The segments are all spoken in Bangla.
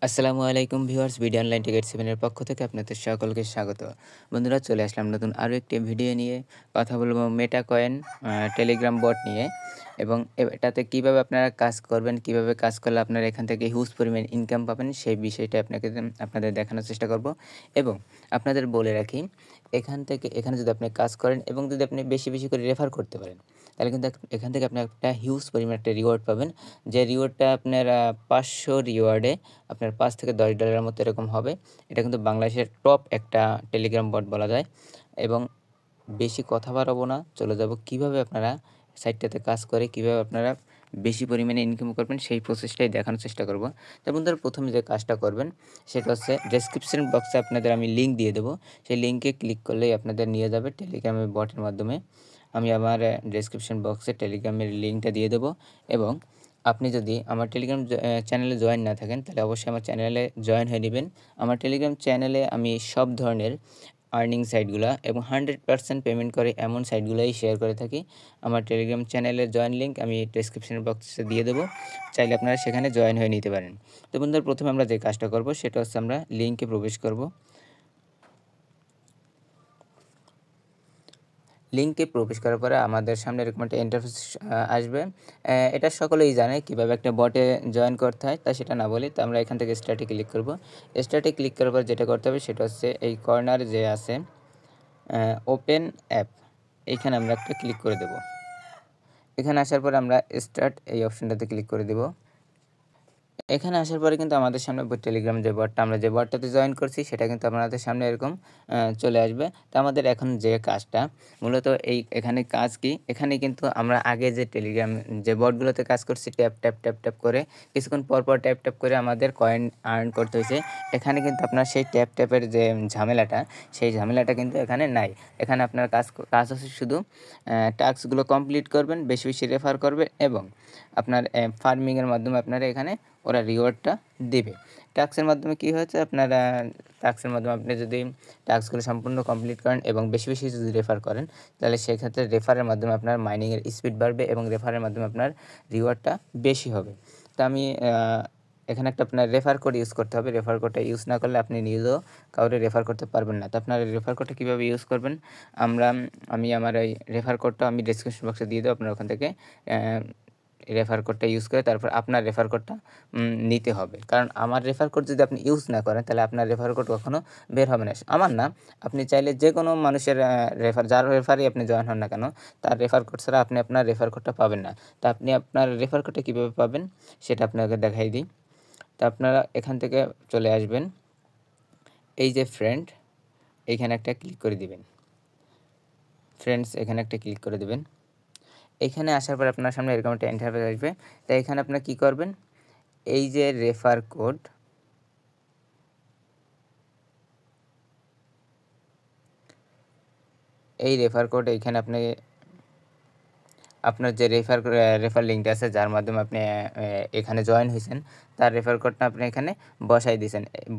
আসসালামু আলাইকুম ভিউয়ার্স, বিডি অনলাইন টিকেট 7 এর পক্ষ থেকে আপনাদের সকলকে স্বাগত। বন্ধুরা, চলে আসলাম নতুন আরও একটি ভিডিও নিয়ে। কথা বলব মেটা কয়েন টেলিগ্রাম বট নিয়ে এবং এটাতে কিভাবে আপনারা কাজ করবেন, কিভাবে কাজ করলে আপনারা এখান থেকে হিউজ পরিমাণ ইনকাম পাবেন সেই বিষয়টা আপনাদের দেখানোর চেষ্টা করব। এবং আপনাদের বলে রাখি, এখানে যদি আপনি কাজ করেন এবং যদি আপনি বেশি, বেশি করে রেফার করতে পারেন, তাহলে কিন্তু এখান থেকে আপনি একটা হিউজ পরিমাণ একটা রিওয়ার্ড পাবেন। যে রিওয়ার্ডটা আপনার ৫০০ রিওয়ার্ডে আপনার $৫ থেকে $১০ মতো এরকম হবে। এটা কিন্তু বাংলাদেশের টপ একটা টেলিগ্রাম বট বলা যায়। এবং বেশি কথা বাড়াবো না, চলে যাব কিভাবে আপনারা সাইটটাতে কাজ করে কিভাবে আপনারা বেশি পরিমাণে ইনকাম করবেন সেই প্রসেসটাই দেখানোর চেষ্টা করব। তো বন্ধুরা, প্রথমে যে কাজটা করবেন সেটা হচ্ছে ডেসক্রিপশন বক্সে আপনাদের আমি লিঙ্ক দিয়ে দেবো। সেই লিঙ্কে ক্লিক করলেই আপনাদের নিয়ে যাবে টেলিগ্রামের বটের মাধ্যমে। আমি আমার ডেসক্রিপশন বক্সে টেলিগ্রামের লিঙ্কটা দিয়ে দেবো। এবং আপনি যদি আমার টেলিগ্রাম চ্যানেলে জয়েন না থাকেন, তাহলে অবশ্যই আমার চ্যানেলে জয়েন হয়ে নেবেন। আমার টেলিগ্রাম চ্যানেলে আমি সব ধরনের আর্নিং সাইটগুলা এবং 100% পেমেন্ট করে এমন সাইটগুলোই শেয়ার করে থাকি। আমার টেলিগ্রাম চ্যানেলের জয়েন লিঙ্ক আমি ডেসক্রিপশন বক্সে দিয়ে দেবো, চাইলে আপনারা সেখানে জয়েন হয়ে নিতে পারেন। তো বন্ধুরা, প্রথমে আমরা যে কাজটা করব সেটা হচ্ছে আমরা লিঙ্কে প্রবেশ করব। লিঙ্কে প্রবেশ করার পরে আমাদের সামনে এরকম একটা ইন্টারফেস আসবে। এটা সকলেই জানে কীভাবে একটা বটে জয়েন করতে হয়, তাই সেটা না বলি। তো আমরা এখান থেকে স্টার্টে ক্লিক করব। স্টার্টে ক্লিক করার পর যেটা করতে হবে সেটা হচ্ছে এই কর্নারে যে আছে ওপেন অ্যাপ, এইখানে আমরা একটা ক্লিক করে দেব। এখানে আসার পর আমরা স্টার্ট এই অপশানটাতে ক্লিক করে দেব। এখানে আসার পরে কিন্তু আমাদের সামনে টেলিগ্রাম যে বটটা, আমরা যে বটটাতে জয়েন করছি সেটা কিন্তু আপনাদের সামনে এরকম চলে আসবে। তো আমাদের এখন যে কাজটা মূলত এখানে কাজ কি, এখানে কিন্তু আমরা আগে যে টেলিগ্রাম যে বটগুলোতে কাজ করছি ট্যাপ ট্যাপ ট্যাপ ট্যাপ করে কিছুক্ষণ পর পর ট্যাপ ট্যাপ করে আমাদের কয়েন আর্ন করতে হয়েছে। এখানে কিন্তু আপনার সেই ট্যাপ ট্যাপের যে ঝামেলাটা, সেই ঝামেলাটা কিন্তু এখানে নাই। এখানে আপনার কাজ হচ্ছে শুধু টাস্কগুলো কমপ্লিট করবেন, বেশি বেশি রেফার করবেন এবং আপনার ফার্মিংয়ের মাধ্যমে আপনারা এখানে ওরা রিওয়ার্ডটা দেবে। টাস্কের মাধ্যমে কী হয়েছে, আপনারা টাস্কের মাধ্যমে আপনি যদি টাস্কগুলো সম্পূর্ণ কমপ্লিট করেন এবং বেশি বেশি যদি রেফার করেন, তাহলে সেক্ষেত্রে রেফারের মাধ্যমে আপনার মাইনিংয়ের স্পিড বাড়বে এবং রেফারের মাধ্যমে আপনার রিওয়ার্ডটা বেশি হবে। তো আমি এখানে একটা আপনার রেফার কোড ইউজ করতে হবে। রেফার কোডটা ইউজ না করলে আপনি নিজেও কাউকে রেফার করতে পারবেন না। তো আপনার রেফার কোডটা কীভাবে ইউজ করবেন, আমি আমার এই রেফার কোডটা আমি ডেসক্রিপশন বক্সে দিয়ে দেবো। আপনার ওখান থেকে রেফার কোডটা ইউজ করে তারপর আপনার রেফার কোডটা নিতে হবে। কারণ আমার রেফার কোড যদি আপনি ইউজ না করেন, তাহলে আপনার রেফার কোড কখনো বের হবে না। আমার না, আপনি চাইলে যে কোনো মানুষের যার রেফারই আপনি জয়েন হন না কেন, তার রেফার কোড ছাড়া আপনি আপনার রেফার কোডটা পাবেন না। তো আপনি আপনার রেফার কোডটা কীভাবে পাবেন সেটা আপনাকে দেখাই দিই। তো আপনারা এখান থেকে চলে আসবেন, এই যে ফ্রেন্ড, এইখানে একটা ক্লিক করে দিবেন। ফ্রেন্ডস, এখানে একটা ক্লিক করে দেবেন। এখানে আসার পর আপনার সামনে এরকম একটা ইন্টারফেস আসবে। তাই এখানে আপনারা কী করবেন, এই যে রেফার কোড, এই রেফার কোড এইখানে আপনি আপনার যে রেফার লিঙ্কটা আছে যার মাধ্যমে আপনি এখানে জয়েন হয়েছেন, তার রেফার কোডটা আপনি এখানে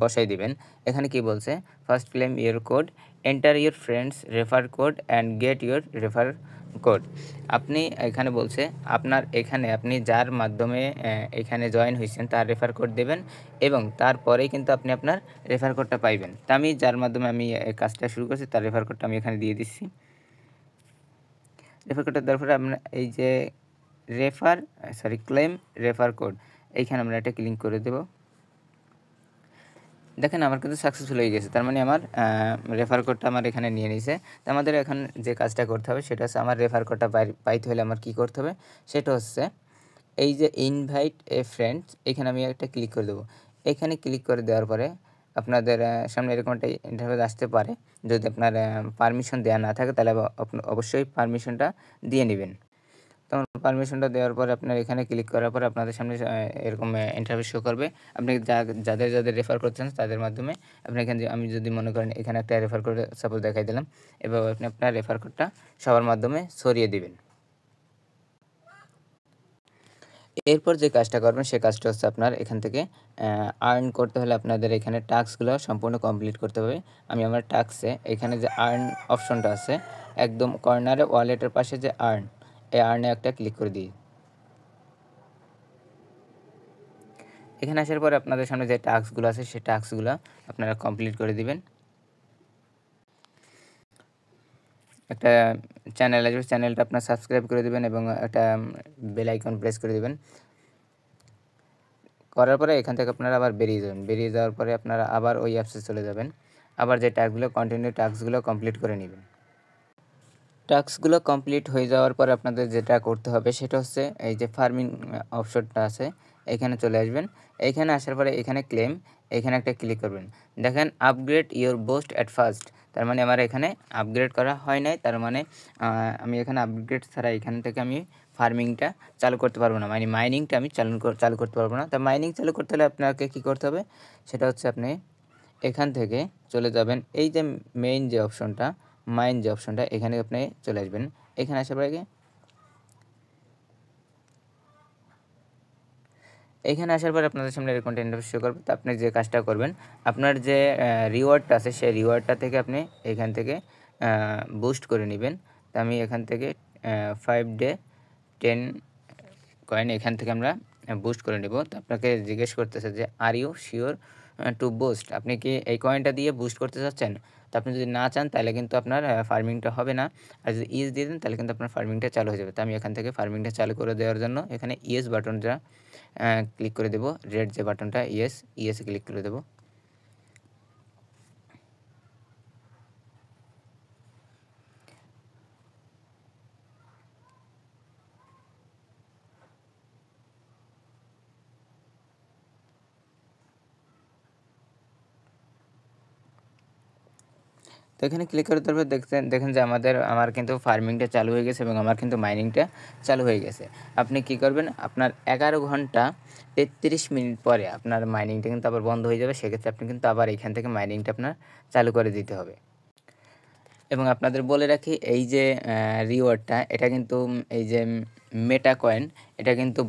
বসাই দিবেন। এখানে কি বলছে, first claim your code, enter your friends refer code and get your refer code. আপনি এখানে বলছে আপনি যার মাধ্যমে এখানে জয়েন হয়েছেন তার রেফার কোড দেবেন এবং তারপরেই কিন্তু আপনি আপনার রেফার কোডটা পাইবেন। তা আমি যার মাধ্যমে আমি এই কাজটা শুরু করছি তার রেফার কোডটা আমি এখানে দিয়ে দিচ্ছি। রেফার কোডটা দেওয়ার পরে আমরা এই যে ক্লেম রেফার কোড, এইখানে আমরা একটা ক্লিক করে দেব। দেখেন আমার কিন্তু সাকসেসফুল হয়ে গেছে, তার মানে আমার রেফার কোডটা আমার এখানে নিয়ে নিয়েছে। তো আমাদের এখন যে কাজটা করতে হবে সেটা হচ্ছে আমার রেফার কোডটা পাইতে হলে আমার কী করতে হবে, সেটা হচ্ছে এই যে ইনভাইট এ ফ্রেন্ডস, এখানে আমি একটা ক্লিক করে দেবো। এখানে ক্লিক করে দেওয়ার পরে আপনাদের সামনে এরকম একটা ইন্টারফেস আসতে পারে। যদি আপনার পারমিশন দেওয়া না থাকে তাহলে অবশ্যই পারমিশনটা দিয়ে নেবেন। তখন পারমিশনটা দেওয়ার পর আপনার এখানে ক্লিক করার পর আপনাদের সামনে এরকম ইন্টারফেস শো করবে। আপনি যাদের রেফার করছেন তাদের মাধ্যমে আপনি এখানে আমি যদি মনে করেন এখানে একটা রেফার কোড সাপোজ দেখাই দিলাম, এভাবে আপনি আপনার রেফার কোডটা সবার মাধ্যমে ছড়িয়ে দিবেন। এরপর যে কাজটা করবেন সে কাজটা হচ্ছে আপনার এখান থেকে আর্ন করতে হলে আপনাদের এখানে টাস্কগুলো সম্পূর্ণ কমপ্লিট করতে হবে। আমি আমার টাস্কে এখানে যে আর্ন অপশনটা আছে একদম কর্নারে ওয়ালেটের পাশে যে এই আর্নে একটা ক্লিক করে দিই। এখানে আসার পরে আপনাদের সামনে যে টাস্কগুলো আছে সেই টাস্কগুলো আপনারা কমপ্লিট করে দিবেন। একটা চ্যানেল আসবে, চ্যানেলটা আপনার সাবস্ক্রাইব করে দিবেন এবং একটা বেল আইকন প্রেস করে দিবেন। করার পরে এখান থেকে আপনারা আবার বেরিয়ে যাবেন। বেরিয়ে যাওয়ার পরে আপনারা আবার ওই অ্যাপসে চলে যাবেন। আবার যে টাস্কগুলো কন্টিনিউ টাস্কগুলো কমপ্লিট করে নেবেন। টাস্কগুলো কমপ্লিট হয়ে যাওয়ার পর আপনাদের যেটা করতে হবে সেটা হচ্ছে এই যে ফার্মিং অপশনটা আছে এখানে চলে আসবেন। এইখানে আসার পরে এখানে ক্লেম, এখানে একটা ক্লিক করবেন। দেখেন upgrade your boost at first, তার মানে আমার এখানে আপগ্রেড করা হয় নাই, তার মানে আমি এখানে আপগ্রেড ছাড়া এখান থেকে আমি ফার্মিংটা চালু করতে পারবো না, মানে মাইনিংটা আমি চালু করতে পারবো না। তা মাইনিং চালু করতে হলে আপনাকে কী করতে হবে সেটা হচ্ছে আপনি এখান থেকে চলে যাবেন এই যে মেইন যে অপশনটা, মাইন যে অপশনটা, এখানে আপনি চলে আসবেন। এখানে আসার পরে এখানে আসার পর আপনাদের সামনে এরকম একটা ইন্টারফেস শো করবে। তো আপনি যে কাজটা করবেন, আপনার যে রিওয়ার্ডটা আছে সেই রিওয়ার্ডটা থেকে আপনি এখান থেকে বুস্ট করে নেবেন। তো আমি এখান থেকে 5 ডে 10 কয়েন এখান থেকে আমরা বুস্ট করে নেব। তো আপনাকে জিজ্ঞেস করতেছে যে are you sure to boost, আপনি কি এই কয়েনটা দিয়ে বুস্ট করতে চাচ্ছেন? তো আপনি যদি না চান তাহলে কিন্তু আপনার ফার্মিংটা হবে না। আর যদি ইয়েস দিয়ে দেন তাহলে কিন্তু আপনার ফার্মিংটা চালু হয়ে যাবে। তো আমি এখান থেকে ফার্মিংটা চালু করে দেওয়ার জন্য এখানে ইয়েস বাটনটা ক্লিক করে দেবো। রেড যে বাটনটা ইয়েসে ক্লিক করে দেবো। তো এখানে ক্লিক করে দেওয়ার পর দেখেন যে আমার কিন্তু ফার্মিংটা চালু হয়ে গেছে এবং আমার কিন্তু মাইনিংটা চালু হয়ে গেছে। আপনি কি করবেন, আপনার 11 ঘন্টা 33 মিনিট পরে আপনার মাইনিংটা কিন্তু আবার বন্ধ হয়ে যাবে। সেক্ষেত্রে আপনি কিন্তু আবার এখান থেকে মাইনিংটা আপনার চালু করে দিতে হবে। এবং আপনাদের বলে রাখি এই যে রিওয়ার্ডটা এটা কিন্তু এই যে মেটা কয়েন এটা কিন্তু